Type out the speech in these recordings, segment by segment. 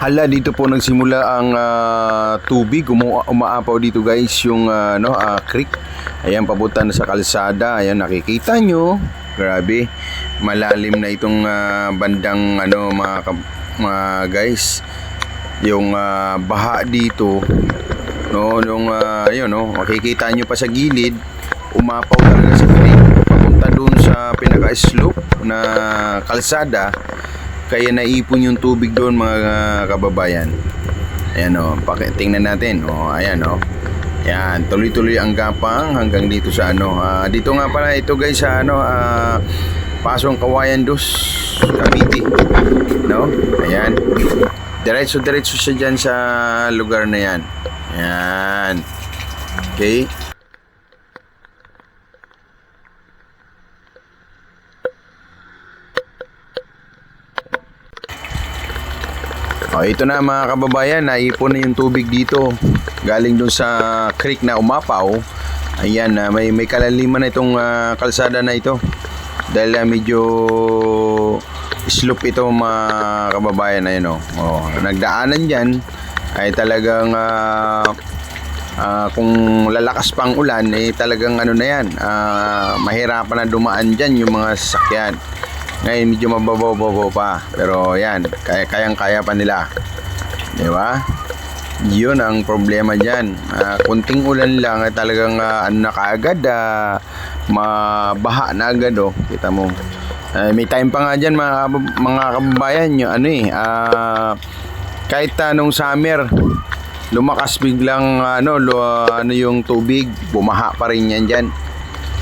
Hala, dito po nagsimula ang tubig, umaapaw dito guys, yung creek. Ayan, papunta na sa kalsada. Ayan, nakikita nyo. Grabe, malalim na itong bandang mga guys. Yung baha dito, no, nung makikita nyo pa sa gilid, umapaw talaga sa creek. Papunta dun sa pinaka-slope na kalsada. Kaya naipon yung tubig doon mga kababayan. Ayan o, tingnan natin. O, ayan o. Ayan, tuloy-tuloy ang gapang hanggang dito sa dito nga pala ito guys sa Pasong Kawayan Dos, Cavite. No? Ayan. Diretso-diretso siya dyan sa lugar na yan. Ayan. Okay. Ito na mga kababayan, naipon na yung tubig dito galing dun sa creek na umapaw. Ayan, may kalaliman na itong kalsada na ito dahil medyo slope ito mga kababayan. Ayan nagdaanan dyan ay talagang kung lalakas pang ulan talagang na yan, mahirapan na dumaan dyan yung mga sasakyan. Ngayon medyo mababaw pa, pero yan, kayang-kaya pa nila, di ba? Yun ang problema dyan. Kunting ulan lang ay talagang na kaagad, mabaha na agad. Kita mo, may time pa nga dyan mga kababayan, yung kahit nung summer lumakas biglang yung tubig, bumaha pa rin yan dyan.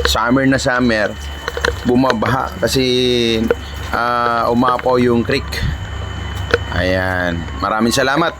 Summer na summer, bumabaha kasi umapaw yung creek. Ayan, maraming salamat.